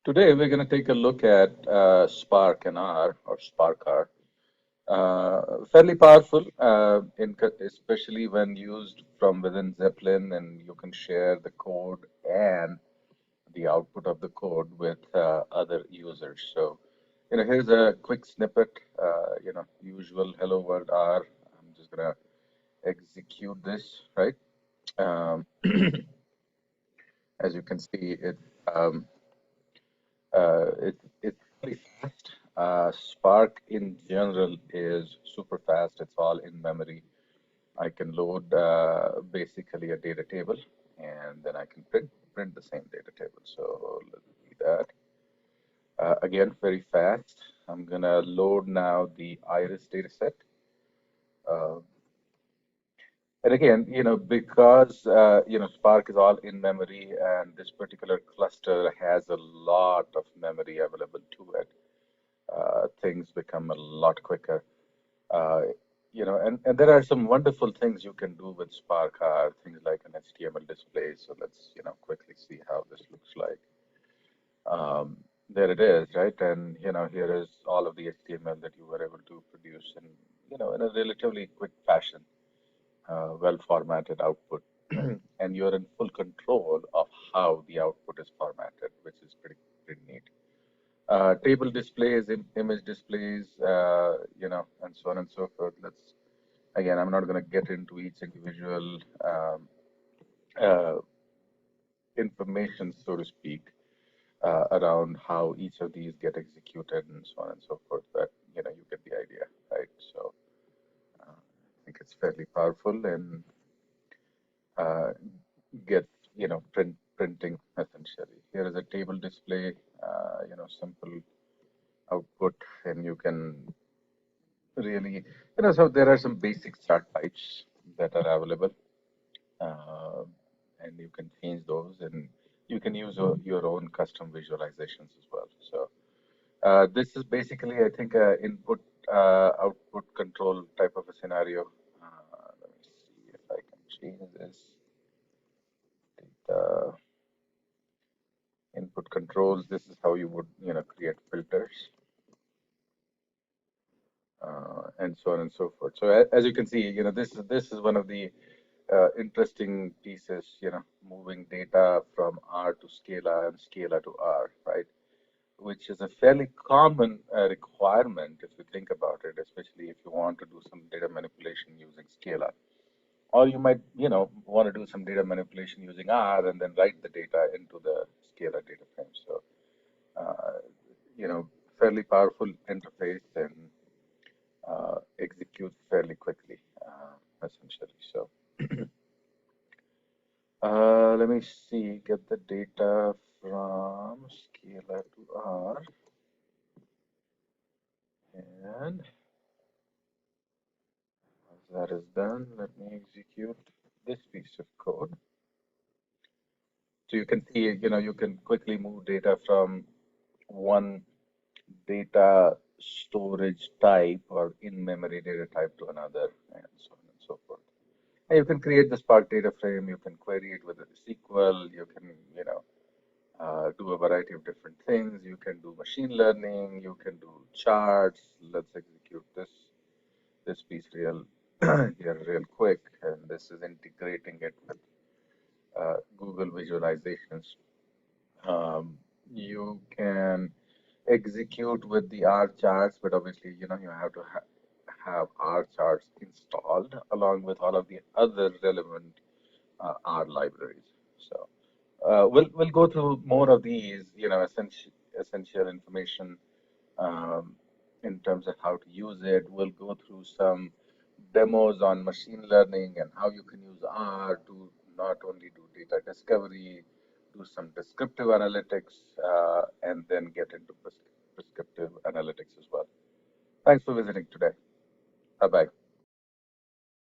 Today, we're going to take a look at Spark and R or Spark R. Fairly powerful, especially when used from within Zeppelin, and you can share the code and the output of the code with other users. So, here's a quick snippet. Usual hello world R. I'm just going to execute this, right? Um, as you can see, um, it's really fast. Spark in general is super fast. It's all in memory. I can load basically a data table, and then I can print the same data table. So let's do that. Again, very fast. I'm gonna load now the iris data set. Uh, and again, because Spark is all in memory, and this particular cluster has a lot of memory available to it, things become a lot quicker. Uh, and there are some wonderful things you can do with Spark, things like an HTML display. So let's, quickly see how this looks like. There it is, right? And, here is all of the HTML that you were able to produce in a relatively quick fashion, well formatted output. And you're in full control of how the output is formatted, which is pretty neat. Table displays, image displays, and so on and so forth. Again, I'm not going to get into each individual uh, information, so to speak, around how each of these get executed and so on and so forth, but, you get the idea, right? So I think it's fairly powerful and uh, gets, printing essentially. Here is a table display, simple output, and you can really, so there are some basic chart types that are available, uh, and you can change those, and you can use your own custom visualizations as well. So this is basically, I think, input output control type of a scenario. Let me see if I can change this. The input controls. This is how you would, create filters. And so on and so forth. So as you can see, this is one of the interesting pieces, moving data from R to Scala and Scala to R, right? Which is a fairly common requirement if you think about it, especially if you want to do some data manipulation using Scala. Or you might, want to do some data manipulation using R and then write the data into the Scala data frame. So, uh, fairly powerful interface and executes fairly quickly, essentially. So let me see, get the data from Scala to R, and once that is done, let me execute this piece of code. So you can see, you can quickly move data from one data storage type or in-memory data type to another, and so on and so forth. And you can create the Spark data frame, you can query it with a SQL, you can, do a variety of different things. You can do machine learning, you can do charts. Let's execute this piece here real quick, and this is integrating it with Google visualizations. You can execute with the R charts, but obviously, you have to have R charts installed along with all of the other relevant R libraries. So we'll go through more of these, essential information um, in terms of how to use it. We'll go through some demos on machine learning and how you can use R to not only do data discovery, do some descriptive analytics, and then get into prescriptive analytics as well. Thanks for visiting today. Bye bye.